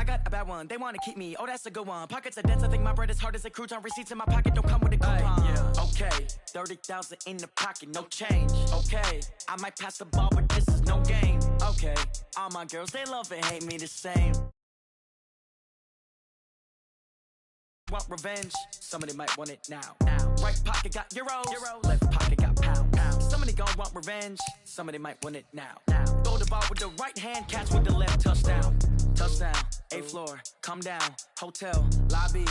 I got a bad one, they wanna keep me, oh that's a good one. Pockets are dense, I think my bread is hard as a crouton. Receipts in my pocket don't come with a coupon. Yeah. Okay, 30,000 in the pocket, no change. Okay, I might pass the ball, but this is no game. Okay, all my girls, they love and hate me the same. Want revenge? Somebody might want it now. Right pocket got euros, left pocket got pound. Somebody gon' want revenge. Somebody might want it now. Throw the ball with the right hand, catch with the left. Touchdown, touchdown. 8th floor, come down. Hotel lobby.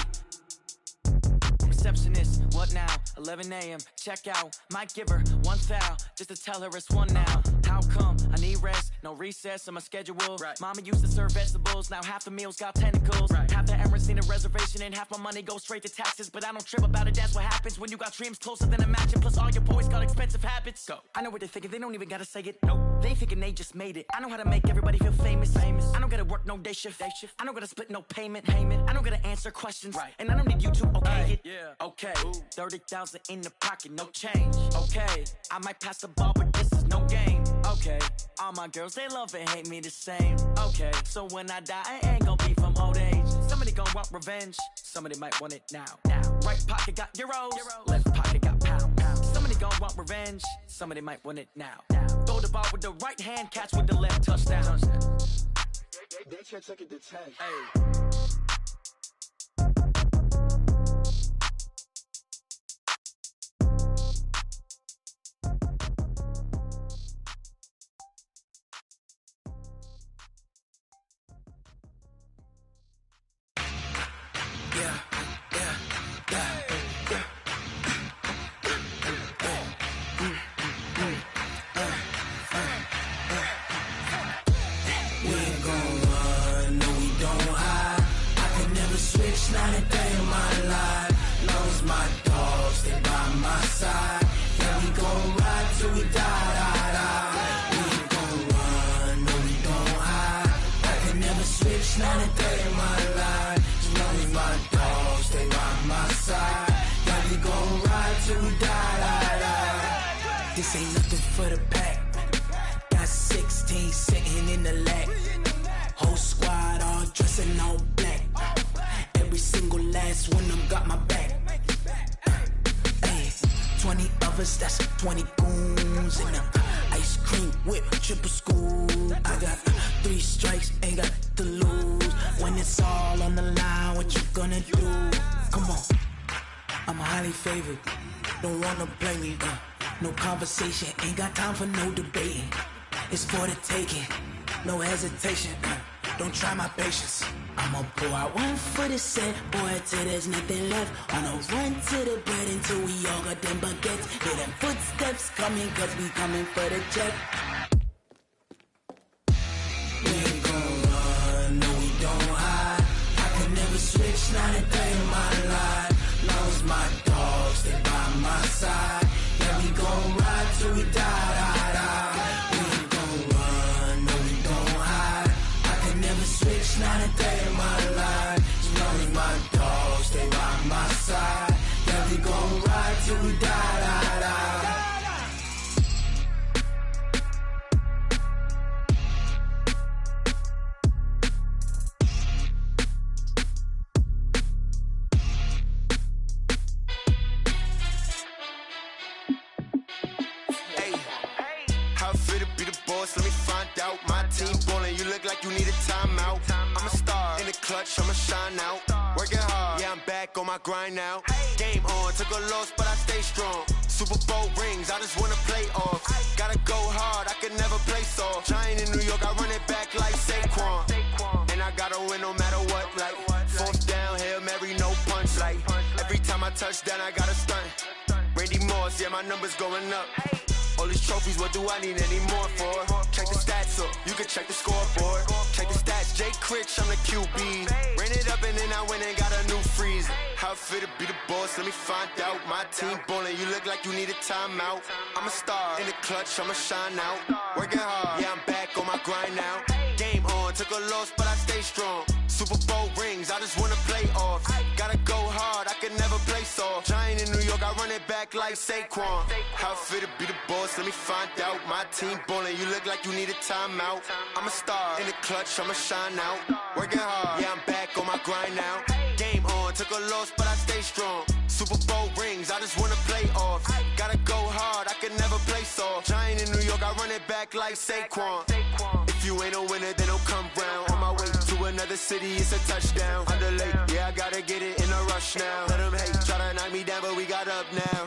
Receptionist, what now? 11 a.m. check out. Might give her one foul just to tell her it's one now. How come? I need rest, no recess in my schedule. Right. Mama used to serve vegetables, now half the meals got tentacles. Right. Half the Emirates need a reservation and half my money goes straight to taxes. But I don't trip about it, that's what happens when you got dreams closer than a match. And plus all your boys got expensive habits. Go. I know what they're thinking, they don't even gotta say it. Nope. They ain't thinking they just made it. I know how to make everybody feel famous. I don't gotta work no day shift. I don't gotta split no payment. I don't gotta answer questions. Right. And I don't need you to okay it. Yeah. Okay, 30,000 in the pocket, no change. Okay, I might pass the ball, but this is no game. Okay, all my girls, they love and hate me the same. Okay, so when I die, I ain't gon' be from old age. Somebody gon' want revenge, somebody might want it now. Right pocket got euros, left pocket got pound. Somebody gon' want revenge, somebody might want it now. Throw the ball with the right hand, catch with the left. Touchdown. They can't take it to 10. Hey. Not a day in my life, long as my dogs stay by my side. Yeah, we gon' ride till we die. We ain't gon' run, no we don't hide. I can never switch, not a day in my life, as long as my dogs stay by my side. Yeah, we gon' ride till we die. This ain't nothing for the pack. Got 16 sitting in the lap. Whole squad all dressed in all black. Every single last one of them got my back. 20 of us, that's 20 goons in them. Ice cream whip, triple school. I got 3 strikes, ain't got to lose. When it's all on the line, what you gonna do? Come on, I'm highly favored. Don't wanna play me, no conversation. Ain't got time for no debating. It's for the taking, no hesitation. Don't try my patience. I'ma pour out one for the set, boy, till there's nothing left. On a run to the bread until we all got them baguettes. Hear them footsteps coming, cause we coming for the check. We ain't gon' run, no we don't hide. I can never switch, not a day in my life. Long as my dogs stay by my side. Yeah, we gon' ride till we die. We ain't gon' run, no we don't hide. I can never switch, not a day in my life. As long as my dogs stay by my side. Yeah, we gon' ride till we die. Let me find out. My team ballin', you look like you need a timeout. I'm a star in the clutch, I'ma shine out. Working hard, yeah, I'm back on my grind now. Game on, took a loss, but I stay strong. Super Bowl rings, I just wanna play off. Gotta go hard, I can never play soft. Giant in New York, I run it back like Saquon. And I gotta win no matter what, like 4th down, Hail Mary, no punch. Like every time I touch down, I gotta stunt. Randy Moss, yeah, my numbers going up. All these trophies, what do I need any more for? Check the stats up, you can check the scoreboard. Check the stats, Jay Critch, I'm the QB. Ran it up and then I went and got a new freeze. How it feel to be the boss, let me find out. My team ballin', you look like you need a timeout. I'm a star in the clutch, I'ma shine out. Working hard, yeah, I'm back on my grind now. Game on, took a loss, but I stay strong. Super Bowl rings, I just wanna play off. Gotta go hard, I can never play soft. Giant in New York, I run it it back like Saquon. How fit to be the boss, let me find out. My team ballin', you look like you need a timeout. I'm a star, in the clutch, I'ma shine out. Working hard, yeah, I'm back on my grind now. Game on, took a loss, but I stay strong. Super Bowl rings, I just wanna play off. Gotta go hard, I can never play soft. Giant in New York, I run it back like Saquon. If you ain't a winner, then don't come round. On my way to another city, it's a touchdown. Underlay, yeah, I gotta get it in a rush now. Let them hate, try to knock me down, but we got up now.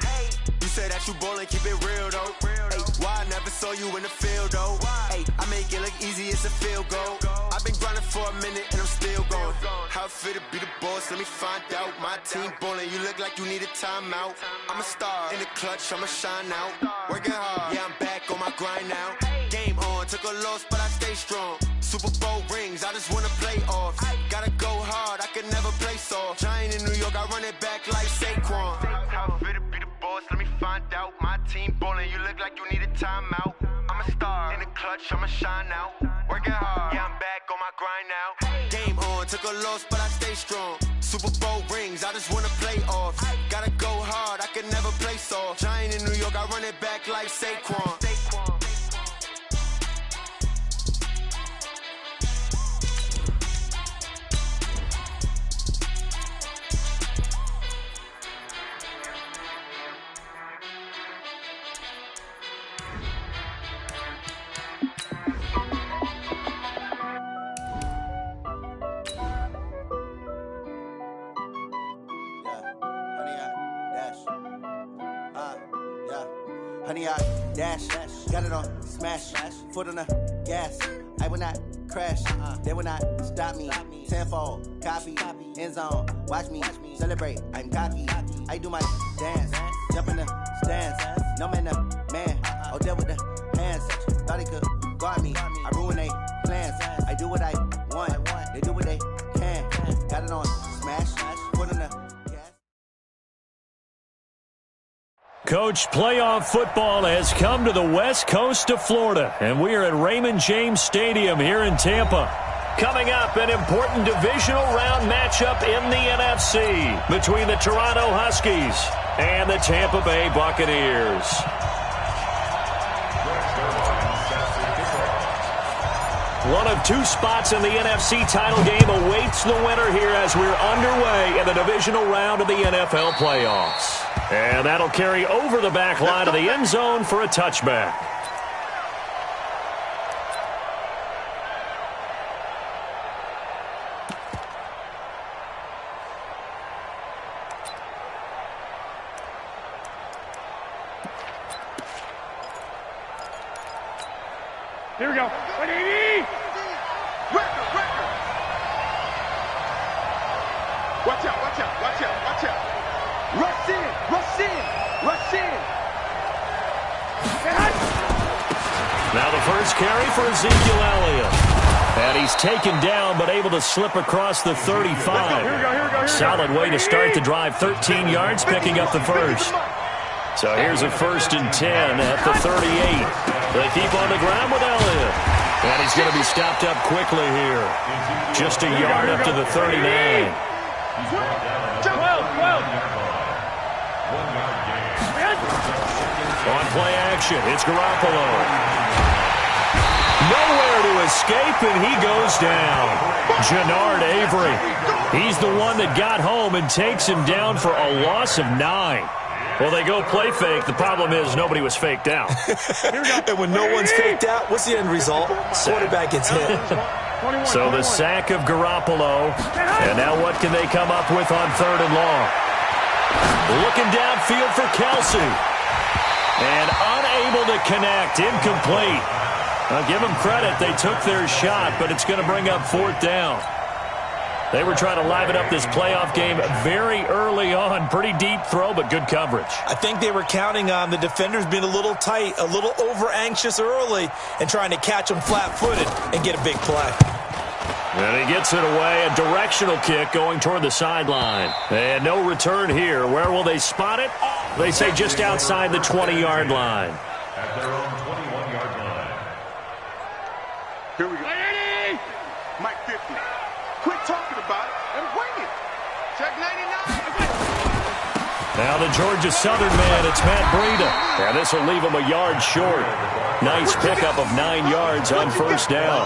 You say that you ballin', keep it real though. Hey, why I never saw you in the field though? Hey, I make it look easy, it's a field goal. I've been grinding for a minute and I'm still going. How fit to be the boss, let me find out. My team ballin', you look like you need a timeout. I'm a star, in the clutch, I'ma shine out. Working hard, yeah, I'm back on my grind now. Game on, took a loss, but I stay strong. Super Bowl rings, I just wanna play off. Gotta go hard, I can never play soft. Giant in New York, I run it back like Saquon. How fit to be the boss, let me find out. My team ballin', you look like you need a timeout. I'm a star, in the clutch, I'ma shine out. Working hard, yeah, I'm back on my grind now. Game on, took a loss, but I stay strong. Super Bowl rings, I just wanna play off. Gotta go hard, I can never play soft. Giant in New York, I run it back like Saquon. Honey, I dash, got it on smash, foot on the gas. I will not crash, they will not stop me. Tenfold, copy, end zone, watch me celebrate. I'm cocky, I do my dance, jump in the stands. No man, man, oh, there with the hands. Thought he could guard me, I ruin they plans. I do what I want, they do what they can. Got it on smash, foot on the Coach, playoff football has come to the west coast of Florida, and we are at Raymond James Stadium here in Tampa. Coming up, an important divisional round matchup in the NFC between the Toronto Huskies and the Tampa Bay Buccaneers. One of two spots in the NFC title game awaits the winner here as we're underway in the divisional round of the NFL playoffs. And that'll carry over the back line of the end zone for a touchback. Here we go. Watch out, watch out, watch out, watch out. Rush in, rush in, rush in. Now the first carry for Ezekiel Elliott. And he's taken down but able to slip across the 35. Here we go. Solid way to start the drive. 13 yards, picking up the first. So here's a 1st and 10 at the 38. They keep on the ground with Elliott. And he's going to be stopped up quickly here. Just a yard up to the 39. 12. On play action, it's Garoppolo. Nowhere to escape, and he goes down. Jannard Avery. He's the one that got home and takes him down for a loss of 9. Well, they go play fake. The problem is nobody was faked out. And when no one's faked out, what's the end result? Quarterback gets hit. So the sack of Garoppolo. And now what can they come up with on 3rd and long? Looking downfield for Kelsey. And unable to connect. Incomplete. I'll give them credit. They took their shot, but it's going to bring up 4th down. They were trying to liven up this playoff game very early on. Pretty deep throw, but good coverage. I think they were counting on the defenders being a little tight, a little over-anxious early, and trying to catch them flat-footed and get a big play. And he gets it away. A directional kick going toward the sideline. And no return here. Where will they spot it? They say just outside the 20-yard line. At their own 21-yard line. Here we go. Mike 50. Quit talking about it and wing it. Check 99. Now the Georgia Southern man, it's Matt Breida. And this will leave him a yard short. Nice pickup of 9 yards on first down.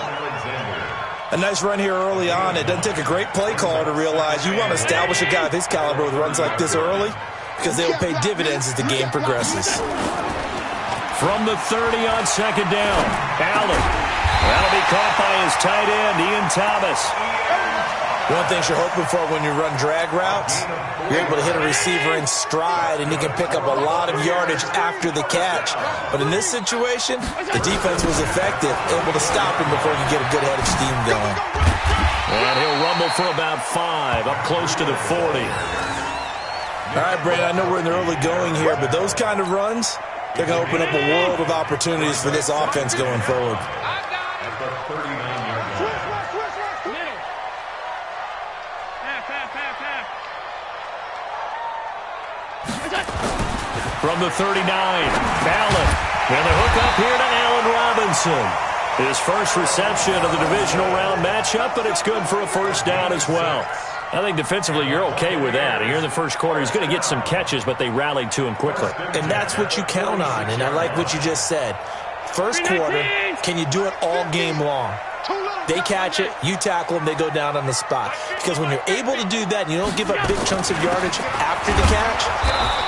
A nice run here early on. It doesn't take a great play caller to realize you want to establish a guy of his caliber with runs like this early because they will pay dividends as the game progresses. From the 30 on second down, Allen. That'll be caught by his tight end, Ian Thomas. One thing you're hoping for when you run drag routes, you're able to hit a receiver in stride, and he can pick up a lot of yardage after the catch. But in this situation, the defense was effective, able to stop him before he could get a good head of steam going. And he'll rumble for about 5, up close to the 40. All right, Brandon, I know we're in the early going here, but those kind of runs, they're going to open up a world of opportunities for this offense going forward. From the 39, Allen. And the hook up here to Allen Robinson. His first reception of the divisional round matchup, but it's good for a first down as well. I think defensively you're okay with that. Here in the first quarter, he's going to get some catches, but they rallied to him quickly. And that's what you count on, and I like what you just said. First quarter, can you do it all game long? They catch it, you tackle them, they go down on the spot. Because when you're able to do that and you don't give up big chunks of yardage after the catch,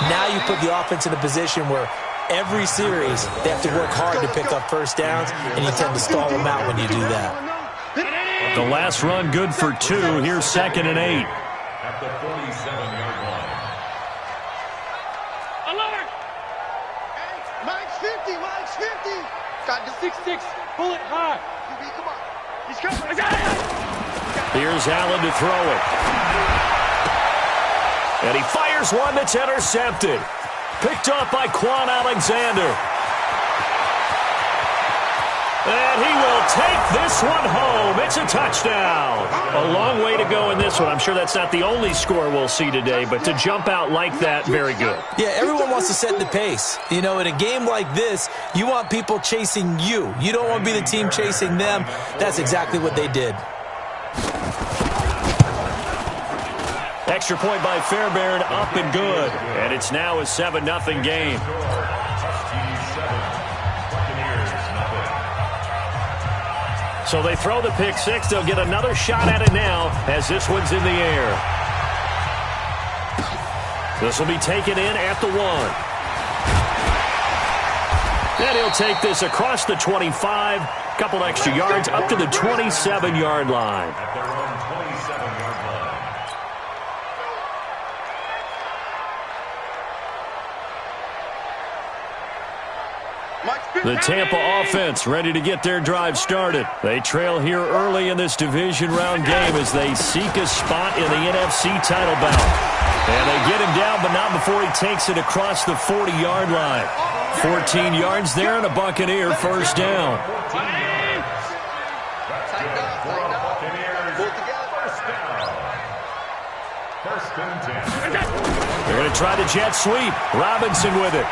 now you put the offense in a position where every series they have to work hard to pick up first downs, and you tend to stall them out when you do that. The last run good for 2. Here's 2nd and 8. At the 47-yard line. Alert! Mike's 50, Mike's 50. Got the 6-6. Pull it high. Come on. He's coming. I got it. Here's Allen to throw it. And he fires one that's intercepted. Picked up by Quan Alexander. And he will take this one home. It's a touchdown. A long way to go in this one. I'm sure that's not the only score we'll see today, but to jump out like that, very good. Yeah, everyone wants to set the pace. You know, in a game like this, you want people chasing you. You don't want to be the team chasing them. That's exactly what they did. Extra point by Fairbairn, up and good. And it's now a 7-0 game. So they throw the pick 6. They'll get another shot at it now as this one's in the air. This will be taken in at the 1. And he'll take this across the 25. Couple extra yards up to the 27-yard line. At their own 27-yard line. The Tampa offense ready to get their drive started. They trail here early in this division round game as they seek a spot in the NFC title bout. And they get him down, but not before he takes it across the 40-yard line. 14 yards there and a Buccaneer first down. They're going to try the jet sweep. Robinson with it.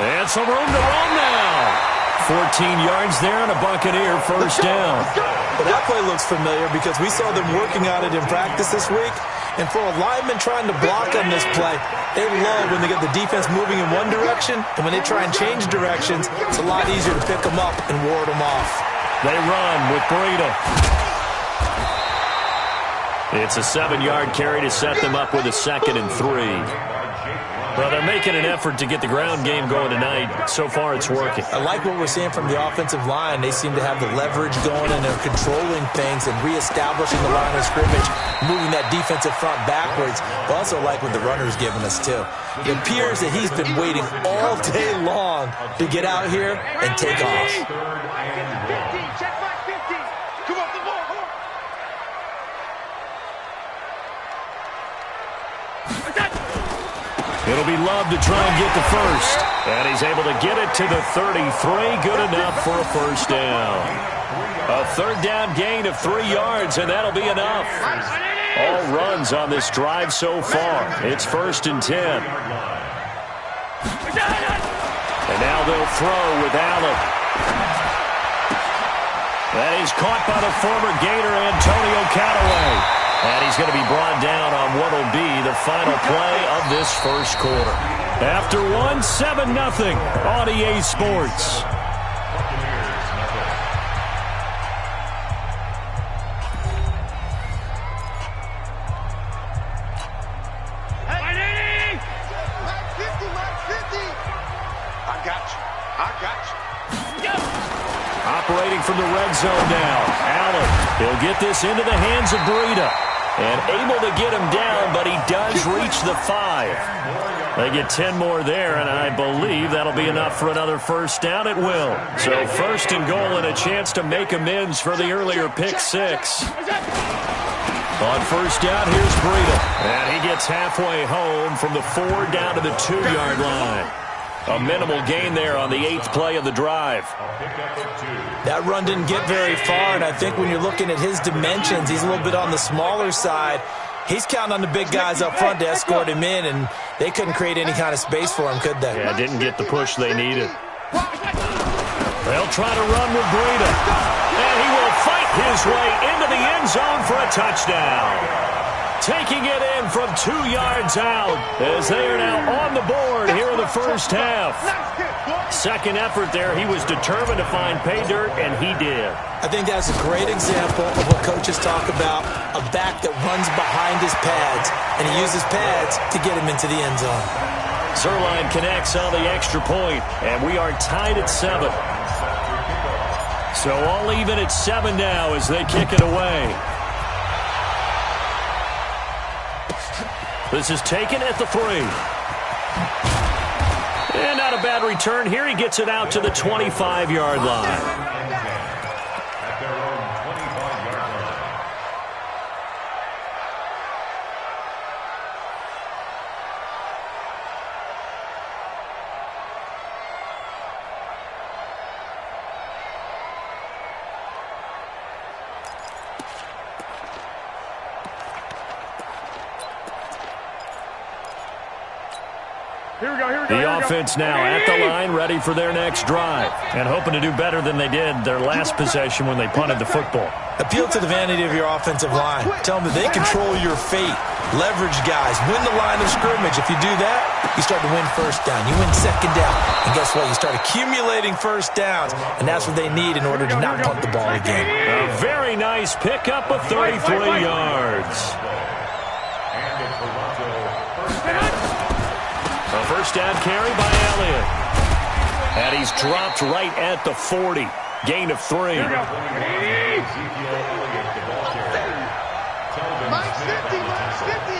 And some room to run now. 14 yards there and a Buccaneer first down. Well, that play looks familiar because we saw them working on it in practice this week. And for a lineman trying to block on this play, they love when they get the defense moving in one direction. And when they try and change directions, it's a lot easier to pick them up and ward them off. They run with Breida. It's a 7-yard carry to set them up with a 2nd and 3. Well, they're making an effort to get the ground game going tonight. So far, it's working. I like what we're seeing from the offensive line. They seem to have the leverage going, and they're controlling things and reestablishing the line of scrimmage, moving that defensive front backwards. I also like what the runner's giving us, too. It appears that he's been waiting all day long to get out here and take off. Check back 50. Come on, the ball. It'll be Love to try and get the first. And he's able to get it to the 33. Good enough for a first down. A third down gain of 3 yards, and that'll be enough. All runs on this drive so far. It's 1st and 10. And now they'll throw with Allen. That is caught by the former Gator Antonio Callaway. And he's going to be brought down on what will be the final play of this first quarter. After 7-0 on EA Sports. Operating from the red zone now. Allen, he'll get this into the hands of Breida. And able to get him down, but he does reach the 5. They get 10 more there, and I believe that'll be enough for another first down. It will. So first and goal and a chance to make amends for the earlier pick 6. On first down, here's Breida. And he gets halfway home from the 4 down to the 2-yard line. A minimal gain there on the 8th play of the drive. That run didn't get very far, and I think when you're looking at his dimensions, he's a little bit on the smaller side. He's counting on the big guys up front to escort him in, and they couldn't create any kind of space for him, could they? Yeah, didn't get the push they needed. They'll try to run with Breida. And he will fight his way into the end zone for a touchdown. Taking it in from 2 yards out as they are now on the board here in the first half. Second effort there, he was determined to find pay dirt, and he did. I think that's a great example of what coaches talk about, a back that runs behind his pads, and he uses pads to get him into the end zone. Zerline connects on the extra point, and we are tied at 7. So all even at 7 now as they kick it away. This is taken at the 3. And not a bad return here. He gets it out to the 25-yard line. The offense now at the line, ready for their next drive, and hoping to do better than they did their last possession when they punted the football. Appeal to the vanity of your offensive line. Tell them that they control your fate. Leverage guys. Win the line of scrimmage. If you do that, you start to win first down. You win second down. And guess what? You start accumulating first downs, and that's what they need in order to not punt the ball again. A very nice pickup of 33 yards. A first down carry by Elliott. And he's dropped right at the 40. Gain of 3. Mike's 50, Mike's 50.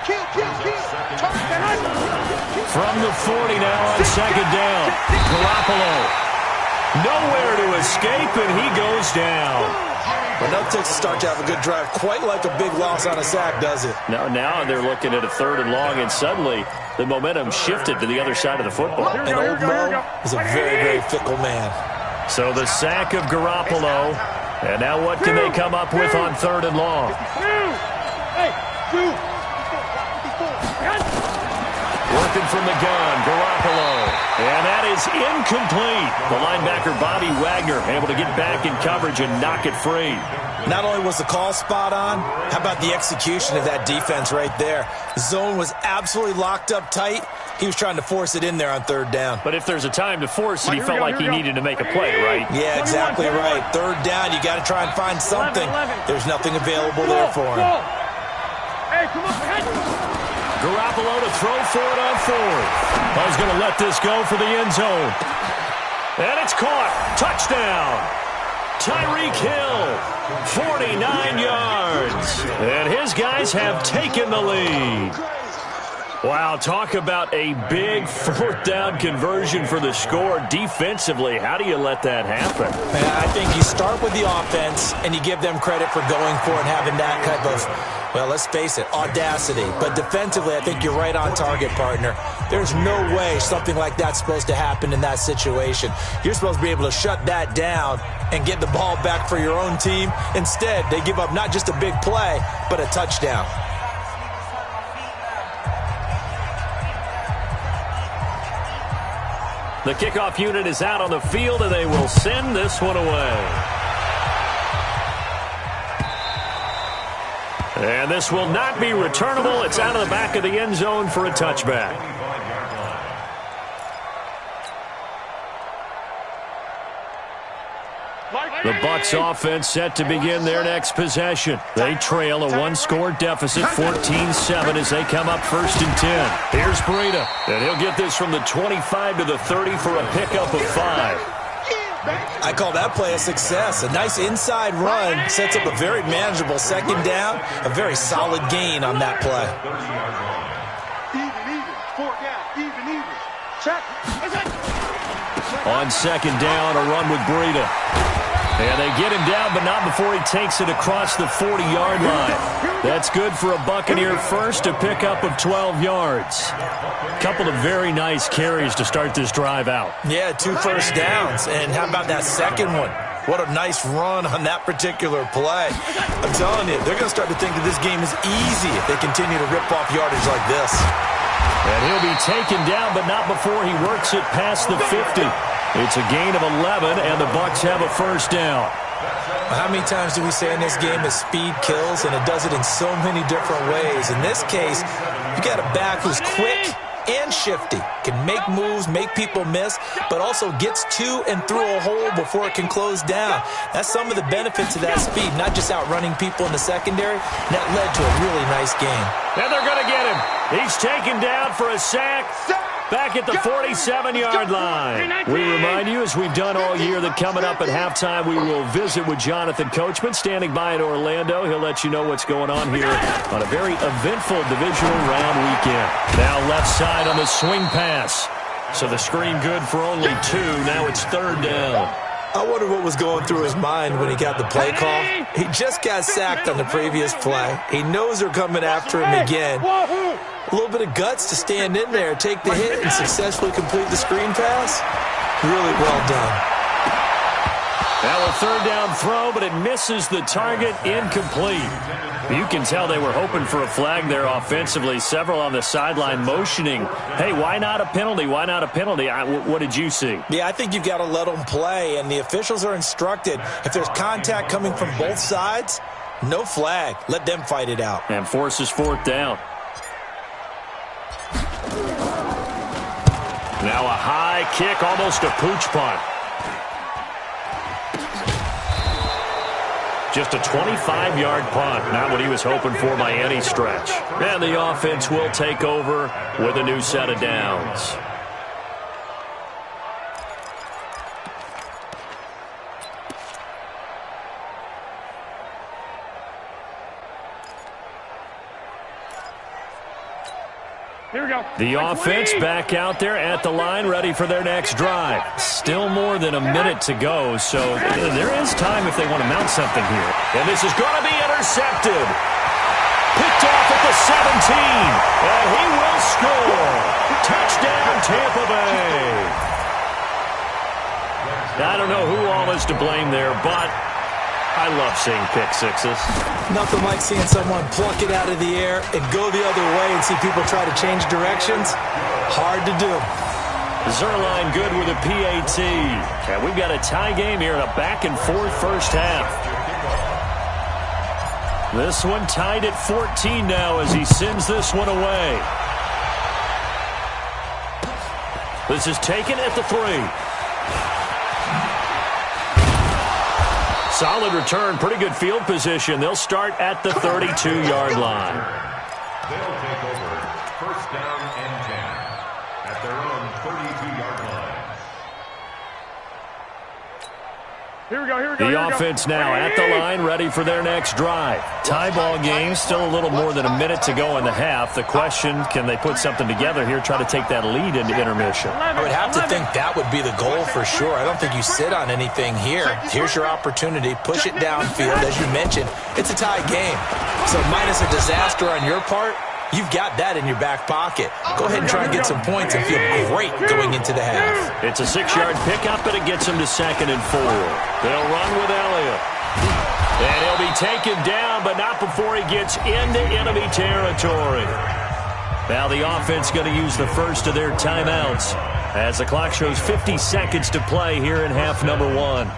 Kill. From the 40 now on second down. Garoppolo. Nowhere to escape, and he goes down. But no takes a start to have a good drive, quite like a big loss on a sack, does it? Now they're looking at a 3rd and long, and suddenly the momentum shifted to the other side of the football. And old Mo is a very, very fickle man. So the sack of Garoppolo, and now what can they come up with on 3rd and long? Working from the gun, Garoppolo. And that is incomplete. The linebacker, Bobby Wagner, able to get back in coverage and knock it free. Not only was the call spot on, how about the execution of that defense right there? The zone was absolutely locked up tight. He was trying to force it in there on 3rd down. But if there's a time to force it, he felt like he needed to make a play, right? Yeah, exactly right. 3rd down, you got to try and find something. There's nothing available there for him. Hey, come on, Garoppolo to throw for it on 4th. I was going to let this go for the end zone. And it's caught. Touchdown. Tyreek Hill, 49 yards. And his guys have taken the lead. Wow, talk about a big 4th down conversion for the score. Defensively, how do you let that happen? I think you start with the offense, and you give them credit for going for it and having that type of, well, let's face it, audacity. But defensively, I think you're right on target, partner. There's no way something like that's supposed to happen in that situation. You're supposed to be able to shut that down and get the ball back for your own team. Instead, they give up not just a big play, but a touchdown. The kickoff unit is out on the field, and they will send this one away. And this will not be returnable. It's out of the back of the end zone for a touchback. The Bucs offense set to begin their next possession. They trail a one-score deficit, 14-7, as they come up 1st and 10. Here's Breida, and he'll get this from the 25 to the 30 for a pickup of 5. I call that play a success. A nice inside run sets up a very manageable 2nd down, a very solid gain on that play. Even, 4 down, even. Check. On 2nd down, a run with Breida. And they get him down, but not before he takes it across the 40-yard line. That's good for a Buccaneer first, a pickup of 12 yards. Couple of very nice carries to start this drive out. Yeah, 2 first downs. And how about that second one? What a nice run on that particular play. I'm telling you, they're going to start to think that this game is easy if they continue to rip off yardage like this. And he'll be taken down, but not before he works it past the 50. It's a gain of 11, and the Bucs have a 1st down. How many times do we say in this game that speed kills, and it does it in so many different ways? In this case, you got a back who's quick and shifty, can make moves, make people miss, but also gets to and through a hole before it can close down. That's some of the benefits of that speed, not just outrunning people in the secondary. And that led to a really nice game. And they're going to get him. He's taken down for a sack. Back at the 47-yard line. We remind you, as we've done all year, that coming up at halftime, we will visit with Jonathan Coachman, standing by in Orlando. He'll let you know what's going on here on a very eventful divisional round weekend. Now left side on the swing pass. So the screen good for only 2. Now it's 3rd down. I wonder what was going through his mind when he got the play call. He just got sacked on the previous play. He knows they're coming after him again. A little bit of guts to stand in there, take the hit, and successfully complete the screen pass. Really well done. Now a 3rd down throw, but it misses the target, incomplete. You can tell they were hoping for a flag there offensively. Several on the sideline motioning, hey, why not a penalty? Why not a penalty? What did you see? Yeah, I think you've got to let them play, and the officials are instructed, if there's contact coming from both sides, no flag. Let them fight it out. And forces 4th down. Now a high kick, almost a pooch punt. Just a 25-yard punt, not what he was hoping for by any stretch. And the offense will take over with a new set of downs. Here we go. The offense back out there at the line, ready for their next drive. Still more than a minute to go, so there is time if they want to mount something here. And this is going to be intercepted. Picked off at the 17, and he will score. Touchdown, Tampa Bay. I don't know who all is to blame there, but I love seeing pick sixes. Nothing like seeing someone pluck it out of the air and go the other way and see people try to change directions. Hard to do. Zerline good with a PAT. And we've got a tie game here in a back-and-forth first half. This one tied at 14 now as he sends this one away. This is taken at the 3. Solid return, pretty good field position. They'll start at the 32-yard line. They'll take over 1st down and 10 at their own 32-yard line. Here we go. The offense now at the line, ready for their next drive. Tie ball game, still a little more than a minute to go in the half. The question, can they put something together here, try to take that lead into intermission? I would have to think that would be the goal for sure. I don't think you sit on anything here. Here's your opportunity. Push it downfield. As you mentioned, it's a tie game. So minus a disaster on your part, you've got that in your back pocket. Go ahead and try and get some points and feel great going into the half. It's a 6-yard pickup, and it gets them to 2nd and 4. They'll run with Elliott. And he'll be taken down, but not before he gets into enemy territory. Now the offense going to use the first of their timeouts as the clock shows 50 seconds to play here in half number 1.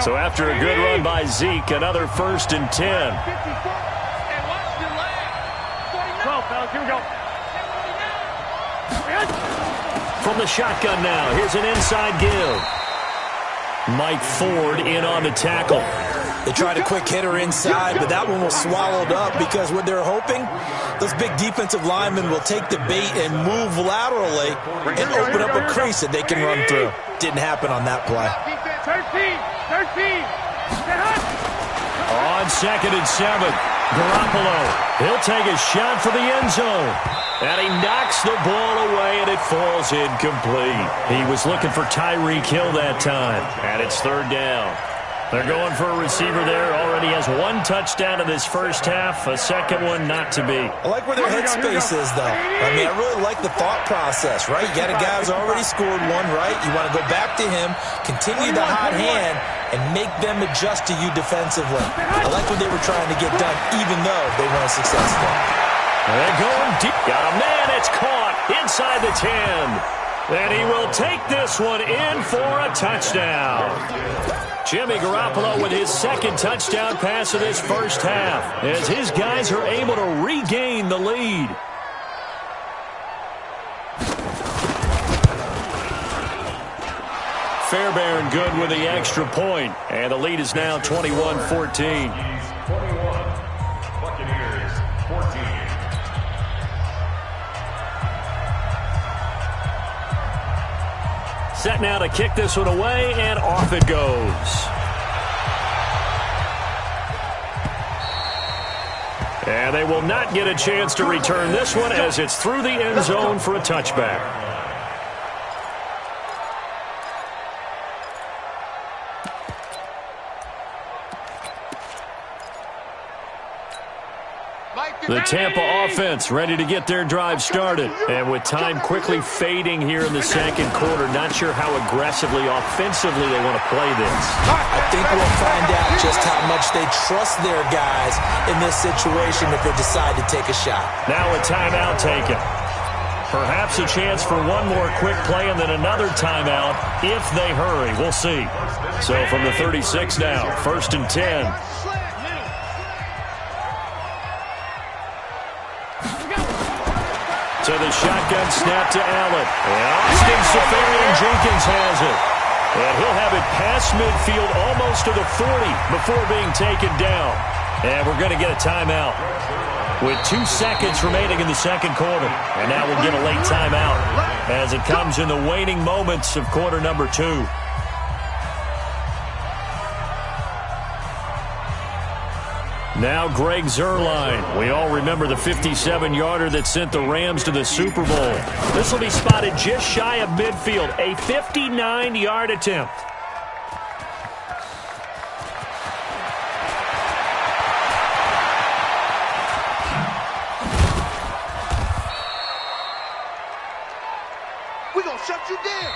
So after a good run by Zeke, another 1st and 10. 12, fellas, here we go. From the shotgun now, here's an inside give. Mike Ford in on the tackle. They tried a quick hitter inside, but that one was swallowed up because what they're hoping, those big defensive linemen will take the bait and move laterally and open up a crease that they can run through. Didn't happen on that play. 13. On 2nd and 7, Garoppolo. He'll take a shot for the end zone. And he knocks the ball away, and it falls incomplete. He was looking for Tyreek Hill that time, and it's 3rd down. They're going for a receiver there. Already has 1 touchdown in this first half. A second one not to be. I like where their headspace is, though. I mean, I really like the thought process, right? You got a guy who's already scored 1, right? You want to go back to him, continue the hot hand, and make them adjust to you defensively. I like what they were trying to get done, even though they weren't successful. They're going deep. Got a man. It's caught inside the 10. And he will take this one in for a touchdown. Jimmy Garoppolo with his 2nd touchdown pass of this first half as his guys are able to regain the lead. Fairbairn good with the extra point, and the lead is now 21-14. 21, Buccaneers 14. Set now to kick this one away, and off it goes. And they will not get a chance to return this one as it's through the end zone for a touchback. The Tampa offense ready to get their drive started. And with time quickly fading here in the second quarter, not sure how aggressively, offensively they want to play this. I think we'll find out just how much they trust their guys in this situation if they decide to take a shot. Now a timeout taken. Perhaps a chance for one more quick play and then another timeout if they hurry. We'll see. So from the 36 now, 1st and 10. To the shotgun snap to Allen. And Austin Seferian-Jenkins has it. And he'll have it past midfield almost to the 40 before being taken down. And we're going to get a timeout with 2 seconds remaining in the second quarter. And now we'll get a late timeout as it comes in the waning moments of quarter number 2. Now Greg Zuerlein. We all remember the 57-yarder that sent the Rams to the Super Bowl. This will be spotted just shy of midfield. A 59-yard attempt.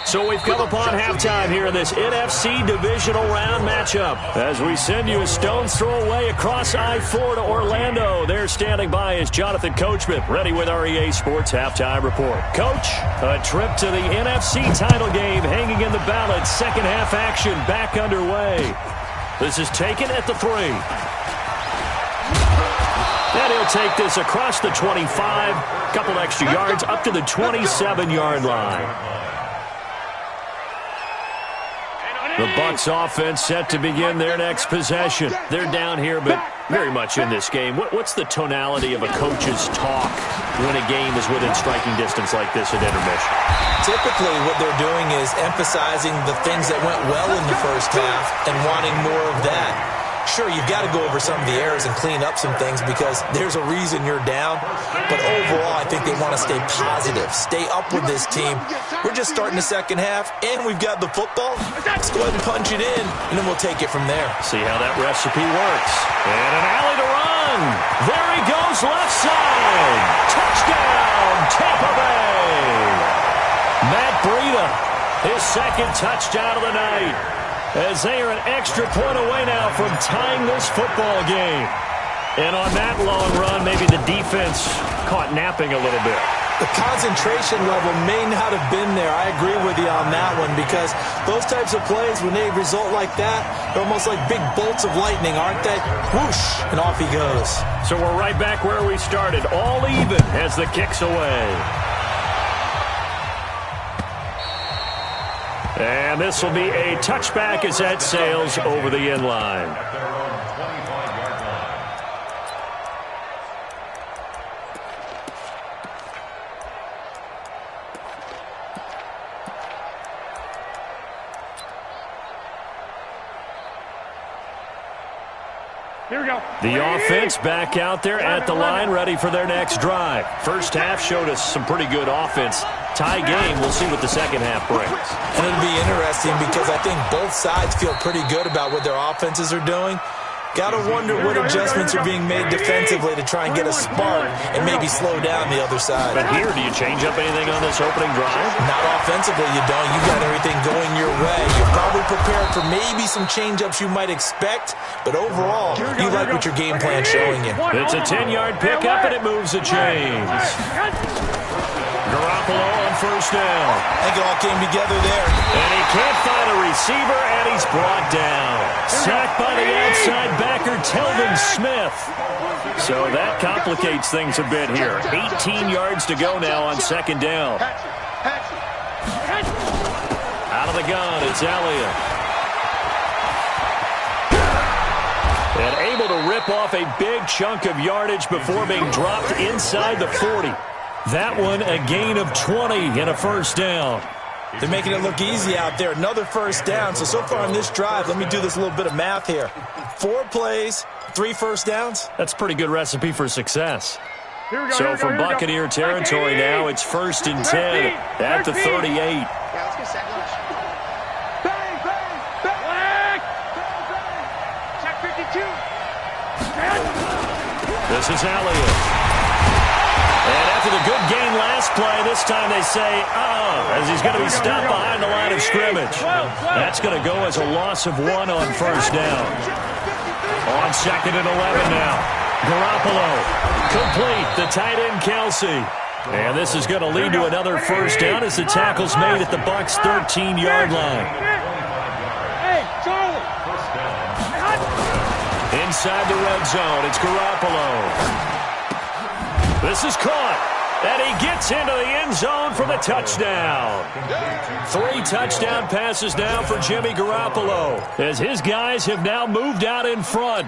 So we've come upon halftime here in this NFC divisional round matchup. As we send you a stone's throw away across I-4 to Orlando. There standing by is Jonathan Coachman, ready with our EA Sports Halftime Report. Coach, a trip to the NFC title game hanging in the balance. Second half action back underway. This is taken at the 3. And he'll take this across the 25. Couple extra yards up to the 27-yard line. The Bucs offense set to begin their next possession. They're down here, but very much in this game. What's the tonality of a coach's talk when a game is within striking distance like this at intermission? Typically, what they're doing is emphasizing the things that went well in the first half and wanting more of that. Sure, you've got to go over some of the errors and clean up some things because there's a reason you're down. But overall, I think they want to stay positive, stay up with this team. We're just starting the second half, and we've got the football. Let's go ahead and punch it in, and then we'll take it from there. See how that recipe works. And an alley to run. There he goes, left side. Touchdown, Tampa Bay. Matt Breida, his second touchdown of the night. As they are an extra point away now from tying this football game. And on that long run, maybe the defense caught napping a little bit. the concentration level may not have been there. I agree with you on that one, because those types of plays, when they result like that, they're almost like big bolts of lightning, aren't they? Whoosh, and off he goes. So we're right back where we started, all even as the kick's away. And this will be a touchback as that sails over the end line. Here we go. The offense back out there at the line, ready for their next drive. First half showed us some pretty good offense. Tie game, we'll see what the second half brings. And it'll be interesting because I think both sides feel pretty good about what their offenses are doing. Got to wonder what adjustments are being made defensively to try and get a spark and maybe slow down the other side. But here, do you change up anything on this opening drive? Not offensively, you don't. You got everything going your way. You're probably prepared for maybe some change-ups you might expect, but overall, you like what your game plan's showing you. It's a 10-yard pickup, and it moves the chains. Garoppolo on first down. I think it all came together there. And he can't find a receiver, and he's brought down. Sacked by the outside backer, Telvin Smith. So that complicates things a bit here. 18 yards to go now on second down. Out of the gun, it's Elliott. And able to rip off a big chunk of yardage before being dropped inside the 40. That one, a gain of 20 and a first down. They're making it look easy out there. Another first down. So far in this drive, let me do this little bit of math here. 4 plays, 3 first downs. That's a pretty good recipe for success. So from Buccaneer territory now, it's 1st and 10 at the 38. Yeah, let's get sack lunch. Bang, bang, bang. Check 52. This is Elliott. And after the good gain last play, this time they say, as he's going to be stopped behind the line of scrimmage. That's going to go as a loss of 1 on first down. On 2nd and 11 now. Garoppolo, complete, the tight end Kelsey. And this is going to lead to another first down as the tackle's made at the Bucs' 13-yard line. Hey, Charlie. Inside the red zone, it's Garoppolo. This is caught, and he gets into the end zone for the touchdown. 3 touchdown passes now for Jimmy Garoppolo, as his guys have now moved out in front.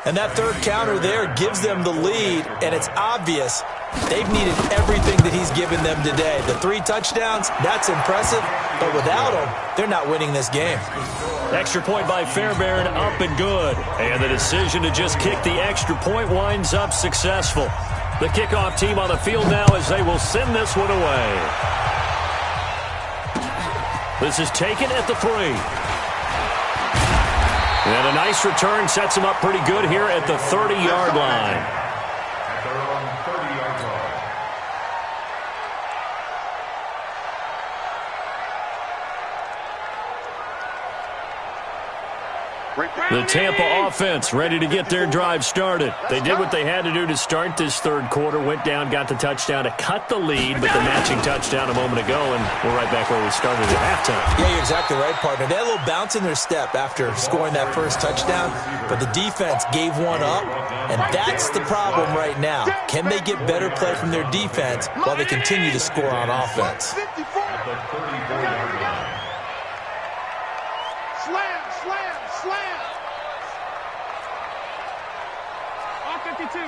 And that third counter there gives them the lead, and it's obvious they've needed everything that he's given them today. The 3 touchdowns, that's impressive, but without him, they're not winning this game. Extra point by Fairbairn, up and good. And the decision to just kick the extra point winds up successful. The kickoff team on the field now as they will send this one away. This is taken at the 3. And a nice return sets him up pretty good here at the 30-yard line. At their own 30-yard line. The Tampa offense ready to get their drive started. They did what they had to do to start this third quarter. Went down, got the touchdown to cut the lead, but the matching touchdown a moment ago, and we're right back where we started at halftime. Yeah, you're exactly right, partner. They had a little bounce in their step after scoring that first touchdown, but the defense gave one up, and that's the problem right now. Can they get better play from their defense while they continue to score on offense? At the 34-yard line. Slam, slam, slam. 52.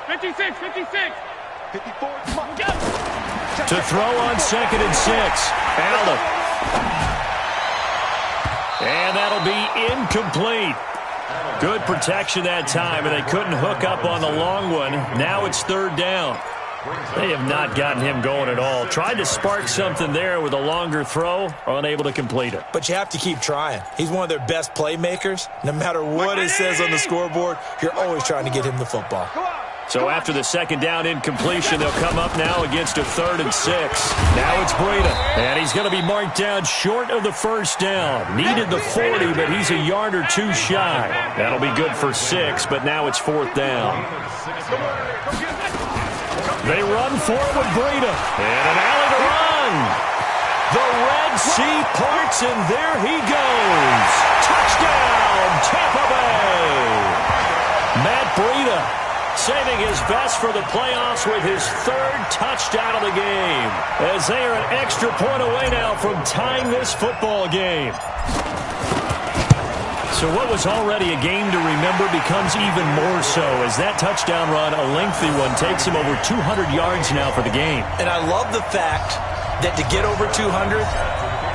56, 56. 54, come on. Go. To throw on 2nd and 6. Allen. And that'll be incomplete. Good protection that time, and they couldn't hook up on the long one. Now it's 3rd down. They have not gotten him going at all. Tried to spark something there with a longer throw, unable to complete it. But you have to keep trying. He's one of their best playmakers. No matter what it says on the scoreboard, you're always trying to get him the football. So after the 2nd down incompletion, they'll come up now against a 3rd and 6. Now it's Breida, and he's going to be marked down short of the first down. Needed the 40, but he's a yard or 2 shy. That'll be good for 6, but now it's 4th down. They run for it with Breida. And an alley to run. The Red Sea parts, and there he goes. Touchdown, Tampa Bay. Matt Breida saving his best for the playoffs with his third touchdown of the game, as they are an extra point away now from tying this football game. So what was already a game to remember becomes even more so as that touchdown run, a lengthy one, takes him over 200 yards now for the game. And I love the fact that to get over 200,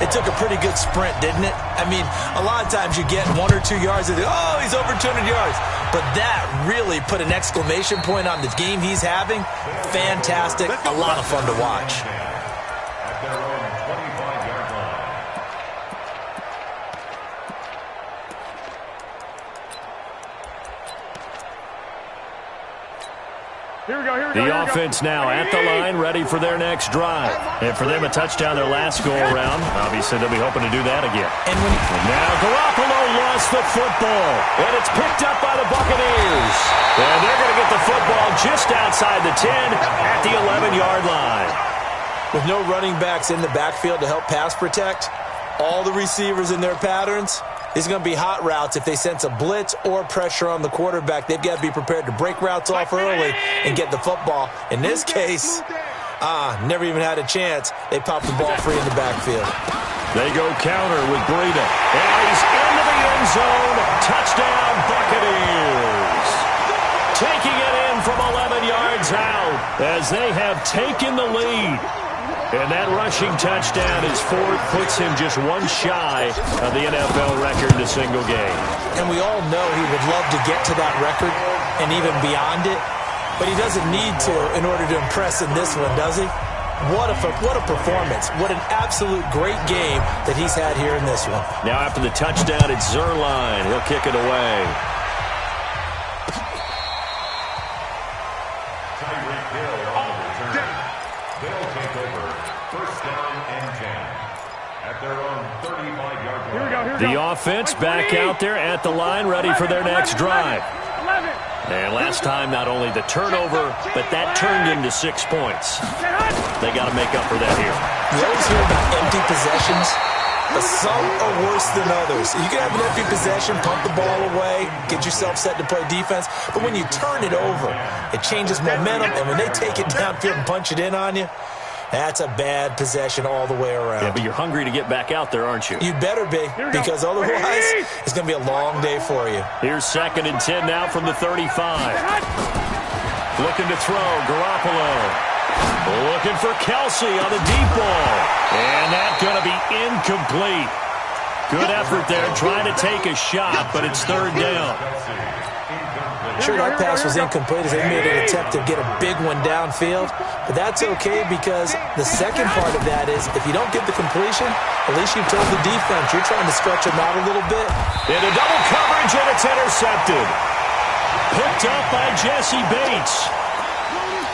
it took a pretty good sprint, didn't it? I mean, a lot of times you get 1 or 2 yards and oh, he's over 200 yards. But that really put an exclamation point on the game he's having. Fantastic. A lot of fun to watch. At their own 25-yard line. The offense now at the line, ready for their next drive. And for them, a touchdown their last go-around. Obviously, they'll be hoping to do that again. And now Garoppolo lost the football, and it's picked up by the Buccaneers. And they're going to get the football just outside the 10 at the 11-yard line. With no running backs in the backfield to help pass protect, all the receivers in their patterns, it's going to be hot routes. If they sense a blitz or pressure on the quarterback, they've got to be prepared to break routes off early and get the football. In this case, never even had a chance. They popped the ball free in the backfield. They go counter with Breida. And he's into the end zone. Touchdown, Buccaneers. Taking it in from 11 yards out as they have taken the lead. And that rushing touchdown is fourth, puts him just one shy of the NFL record in a single game. And we all know he would love to get to that record and even beyond it, but he doesn't need to in order to impress in this one, does he? What a performance. What an absolute great game that he's had here in this one. Now after the touchdown, it's Zerline. He'll kick it away. They'll take over. First down and 10. At their own 35-yard line. The offense back out there at the line, ready for their next drive. And last time, not only the turnover, but that turned into 6 points. They got to make up for that here. We always hear about empty possessions, but some are worse than others. You can have an empty possession, pump the ball away, get yourself set to play defense, but when you turn it over, it changes momentum, and when they take it downfield and punch it in on you, that's a bad possession all the way around. Yeah, but you're hungry to get back out there, aren't you? You better be, because otherwise it's going to be a long day for you. Here's 2nd and 10 now from the 35. Looking to throw, Garoppolo. Looking for Kelsey on the deep ball. And that's going to be incomplete. Good effort there, trying to take a shot, but it's 3rd down. Sure, that pass was incomplete as they made an attempt to get a big one downfield, but that's okay because the second part of that is if you don't get the completion, at least you've told the defense you're trying to stretch them out a little bit. Into double coverage, and it's intercepted. Picked up by Jesse Bates.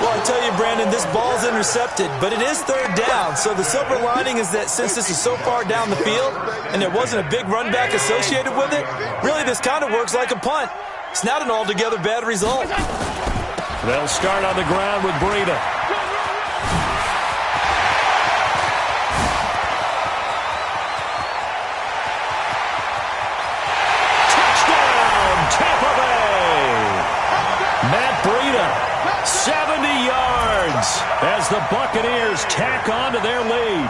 Well, I tell you, Brandon, this ball's intercepted, but it is 3rd down. So the silver lining is that since this is so far down the field and there wasn't a big run back associated with it, really this kind of works like a punt. It's not an altogether bad result. They'll start on the ground with Breida. Touchdown, Tampa Bay! Matt Breida, 70 yards as the Buccaneers tack on to their lead.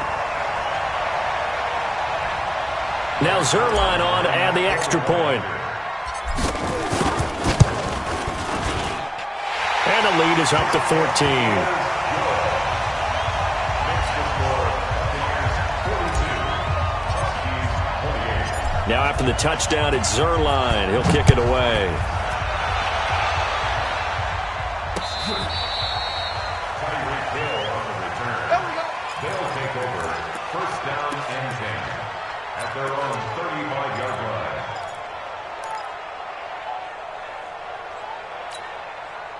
Now Zerline on to add the extra point. And the lead is up to 14. Now after the touchdown, it's Zerline. He'll kick it away. They'll take over. First down and 10. At their own 35-yard line.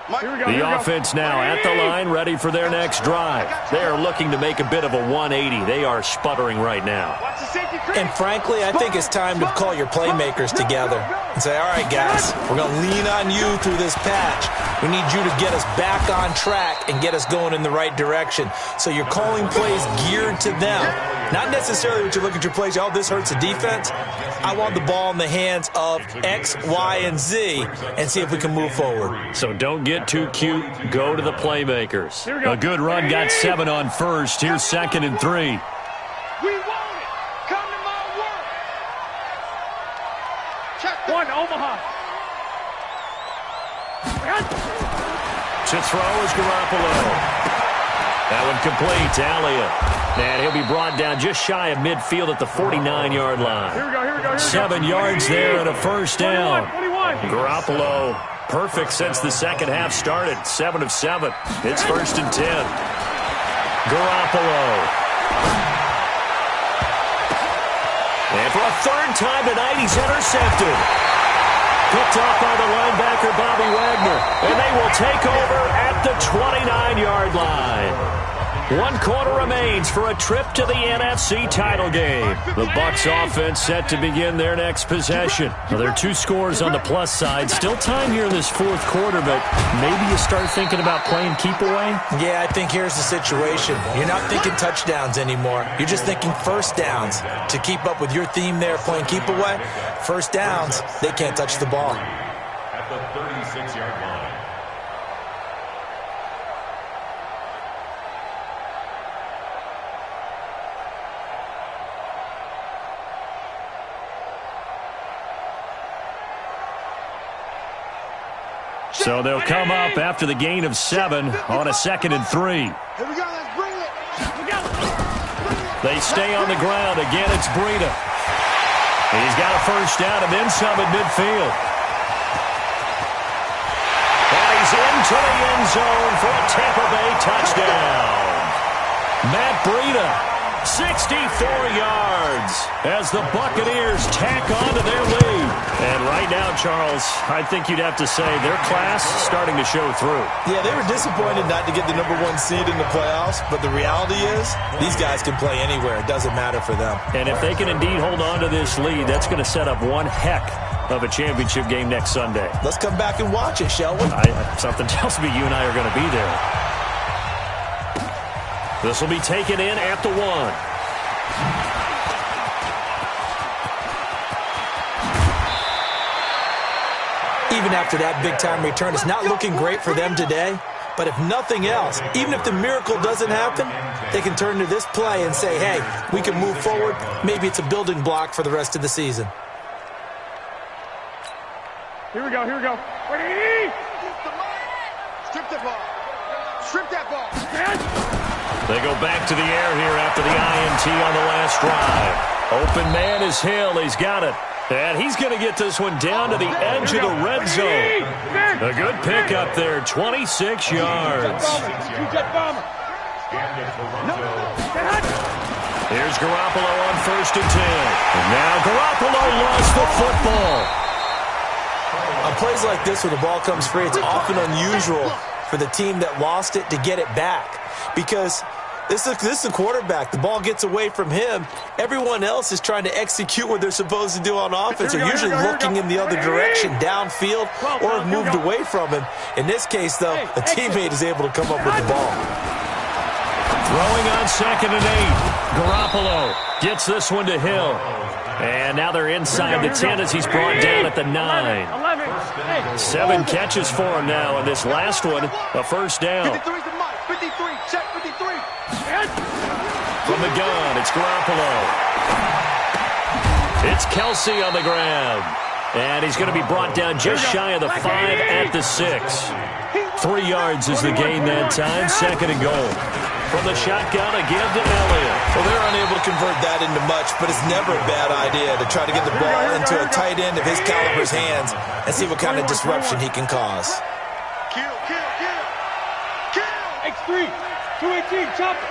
The offense now at the line, ready for their next drive. They are looking to make a bit of a 180. They are sputtering right now. And frankly, I think it's time to call your playmakers together and say, all right, guys, we're going to lean on you through this patch. We need you to get us back on track and get us going in the right direction. So you're calling plays geared to them. Not necessarily what you look at your plays, oh, this hurts the defense. I want the ball in the hands of X, Y, and Z and see if we can move forward. So don't get too cute. Go to the playmakers. A good run got 7 on first. Here's 2nd and 3. We want it. Come to my work. Check one, Omaha. To throw is Garoppolo. That one complete to Elliott. And he'll be brought down just shy of midfield at the 49-yard line. Here we go. 7 yards there and a first down. 21. Garoppolo, perfect since the second half started. 7 of 7. It's 1st and 10. Garoppolo. And for a 3rd time tonight, he's intercepted. Picked off by the linebacker, Bobby Wagner. And they will take over at the 29-yard line. 1 quarter remains for a trip to the NFC title game. The Bucs offense set to begin their next possession. Now, there are 2 scores on the plus side. Still time here in this 4th quarter, but maybe you start thinking about playing keep away? Yeah, I think here's the situation. You're not thinking touchdowns anymore. You're just thinking first downs. To keep up with your theme there, playing keep away, first downs, they can't touch the ball. At the 36-yard line. So they'll come up after the gain of 7 on a 2nd and 3. Here we go, let's bring it. They stay on the ground. Again, it's Breida. He's got a first down and then some at midfield. And he's into the end zone for a Tampa Bay touchdown. Matt Breida, 64 yards as the Buccaneers tack on to their lead. And right now, Charles, I think you'd have to say their class starting to show through. Yeah, they were disappointed not to get the #1 seed in the playoffs, but the reality is these guys can play anywhere. It doesn't matter for them. And if they can indeed hold on to this lead, that's going to set up one heck of a championship game next Sunday. Let's come back and watch it, shall we? Something tells me you and I are going to be there. This will be taken in at the 1. Even after that big-time return, it's not looking great for them today. But if nothing else, even if the miracle doesn't happen, they can turn to this play and say, hey, we can move forward. Maybe it's a building block for the rest of the season. Here we go. Ready? Strip the ball. Strip that ball. They go back to the air here after the INT on the last drive. Open man is Hill. He's got it. And he's going to get this one down to the edge of the red zone. A good pick up there, 26 yards. Here's Garoppolo on 1st and 10. And now Garoppolo lost the football. On plays like this where the ball comes free, it's often unusual for the team that lost it to get it back. Because this is a quarterback. The ball gets away from him. Everyone else is trying to execute what they're supposed to do on offense. They're usually looking in the other direction, downfield, or have moved away from him. In this case, though, a teammate is able to come up with the ball. Throwing on 2nd and 8. Garoppolo gets this one to Hill. And now they're inside the 10 as he's brought down at the 9. 7 catches for him now, and this last one, a first down. 53 to Mike. 53, check 53. From the gun, it's Garoppolo. It's Kelsey on the ground. And he's going to be brought down just shy of the 5 at the 6. 3 yards is the gain that time, 2nd and goal. From the shotgun, again to Elliott. Well, they're unable to convert that into much, but it's never a bad idea to try to get the ball into a tight end of his caliber's hands and see what kind of disruption he can cause. Kill. X3, 218, chop it.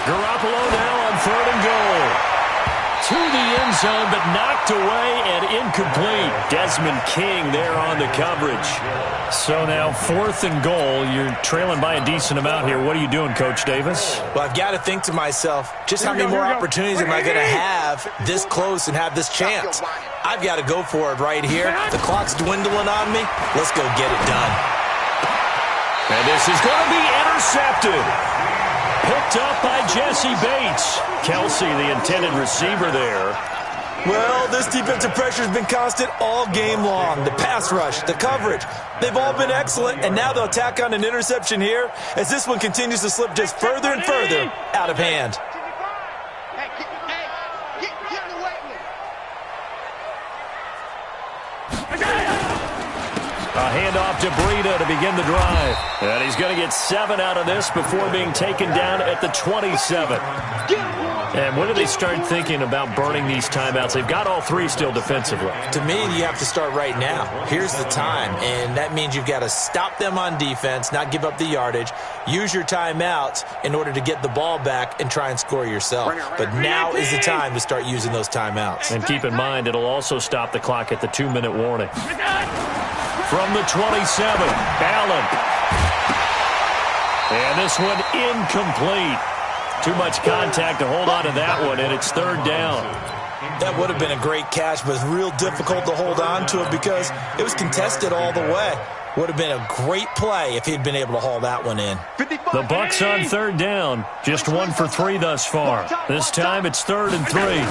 Garoppolo now on 3rd and goal. to the end zone, but knocked away and incomplete. Desmond King there on the coverage. So now 4th and goal. You're trailing by a decent amount here. What are you doing, Coach Davis? Well, I've got to think to myself, just how many more opportunities am I going to have this close and have this chance? I've got to go for it right here. The clock's dwindling on me. Let's go get it done. And this is going to be intercepted. Picked up by Jesse Bates. Kelsey, the intended receiver there. Well, this defensive pressure has been constant all game long. The pass rush, the coverage, they've all been excellent, and now they'll tack on an interception here as this one continues to slip just further and further out of hand. A handoff to Breida to begin the drive. And he's going to get 7 out of this before being taken down at the 27. And when do they start thinking about burning these timeouts? They've got all 3 still defensively. To me, you have to start right now. Here's the time, and that means you've got to stop them on defense, not give up the yardage, use your timeouts in order to get the ball back and try and score yourself. But now is the time to start using those timeouts. And keep in mind, it'll also stop the clock at the 2-minute warning. From the 27, Allen. And this one incomplete. Too much contact to hold on to that one, and it's 3rd down. That would have been a great catch, but it's real difficult to hold on to it because it was contested all the way. Would have been a great play if he'd been able to haul that one in. The Bucs on 3rd down. Just 1 for 3 thus far. This time it's 3rd and 3.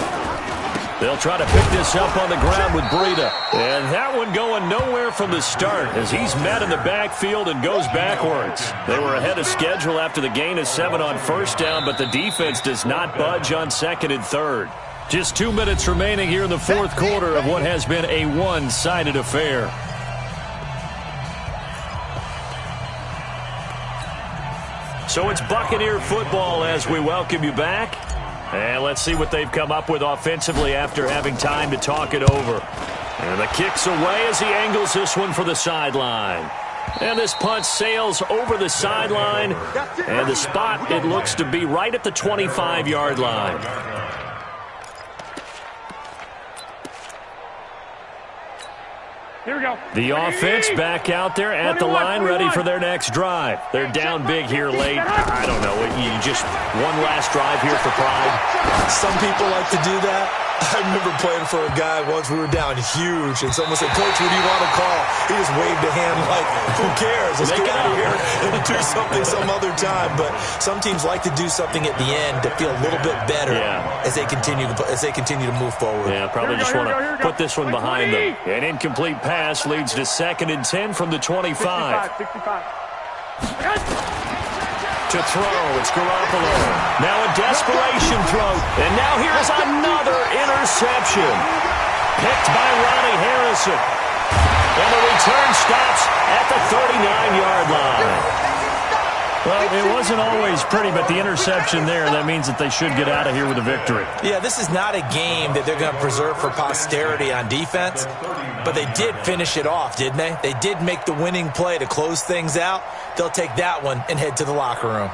They'll try to pick this up on the ground with Breida. And that one going nowhere from the start as he's met in the backfield and goes backwards. They were ahead of schedule after the gain of 7 on 1st down, but the defense does not budge on 2nd and 3rd. Just 2 minutes remaining here in the 4th quarter of what has been a one-sided affair. So it's Buccaneer football as we welcome you back. And let's see what they've come up with offensively after having time to talk it over. And the kick's away as he angles this one for the sideline. And this punt sails over the sideline. And the spot, it looks to be right at the 25-yard line. Here we go. The offense back out there at the line, ready for their next drive. They're down big here late. I don't know. You just one last drive here for pride. Some people like to do that. I remember playing for a guy once. We were down huge, and someone said, "Coach, what do you want to call?" He just waved a hand like, "Who cares? Let's get out of here and do something some other time." But some teams like to do something at the end to feel a little bit better as they continue to move forward. Yeah, probably just want to put this one behind them. An incomplete pass leads to 2nd and 10 from the 25. 65. To throw, it's Garoppolo. Now a desperation throw, and now here's another interception. Picked by Ronnie Harrison. And the return stops at the 39-yard line. Well, it wasn't always pretty, but the interception there, that means that they should get out of here with a victory. Yeah, this is not a game that they're going to preserve for posterity on defense, but they did finish it off, didn't they? They did make the winning play to close things out. They'll take that one and head to the locker room.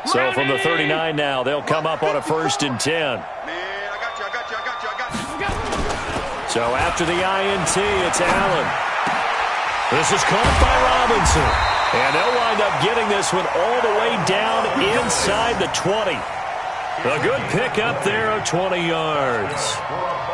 So from the 39 now, they'll come up on a 1st and 10. Man, I got you. So after the INT, it's Allen. This is caught by Robinson. And they'll wind up getting this one all the way down inside the 20. A good pick up there of 20 yards.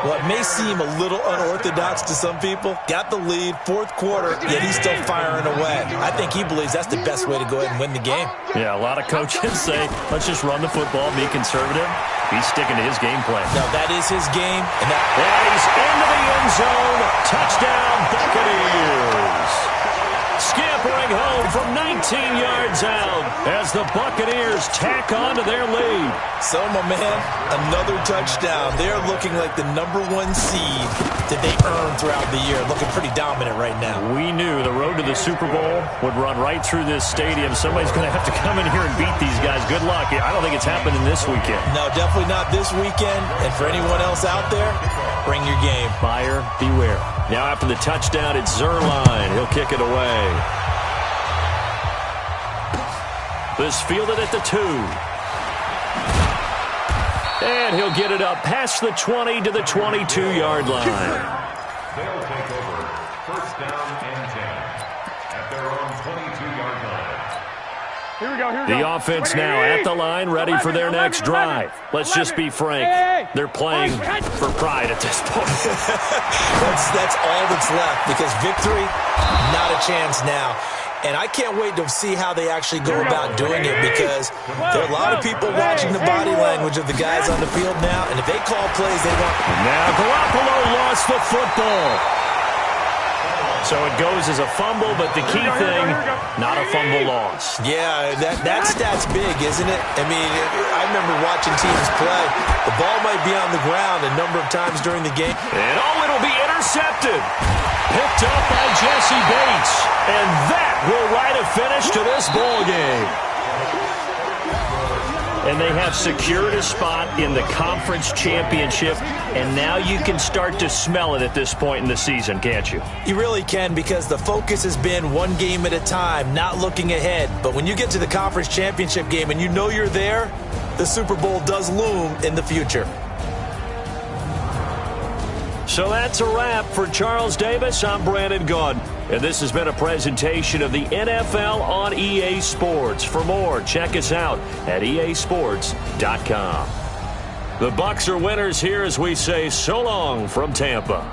Well, it may seem a little unorthodox to some people. Got the lead, 4th quarter, yet he's still firing away. I think he believes that's the best way to go ahead and win the game. Yeah, a lot of coaches say, let's just run the football, be conservative. He's sticking to his game plan. No, that is his game. And he's into the end zone. Touchdown, Buccaneers. Scampering home from 19 yards out as the Buccaneers tack on to their lead. So, my man, another touchdown. They're looking like the #1 seed that they earned throughout the year. Looking pretty dominant right now. We knew the road to the Super Bowl would run right through this stadium. Somebody's going to have to come in here and beat these guys. Good luck. I don't think it's happening this weekend. No, definitely not this weekend. And for anyone else out there, Bring your game. Buyer beware. Now after the touchdown, it's Zerline. He'll kick it away. This fielded at the 2. And he'll get it up past the 20 to the 22-yard line. They'll take over first down and 10 at their own 22-yard line. Here we go. The offense now at the line, ready for their next drive. Let's just be frank. They're playing for pride at this point. That's all that's left, because victory, not a chance now. And I can't wait to see how they actually go about doing it, because there are a lot of people watching the body language of the guys on the field now, and if they call plays, they want... Now Garoppolo lost the football. So it goes as a fumble, but the key thing, not a fumble loss. Yeah, that stat's big, isn't it? I mean, I remember watching teams play. The ball might be on the ground a number of times during the game. And it'll be intercepted. Picked up by Jesse Bates. And that will write a finish to this ball game. And they have secured a spot in the conference championship, and now you can start to smell it at this point in the season, can't you? You really can, because the focus has been one game at a time, not looking ahead. But when you get to the conference championship game and you know you're there, the Super Bowl does loom in the future. So that's a wrap for Charles Davis. I'm Brandon Gaudin, and this has been a presentation of the NFL on EA Sports. For more, check us out at easports.com. The Bucs are winners here as we say so long from Tampa.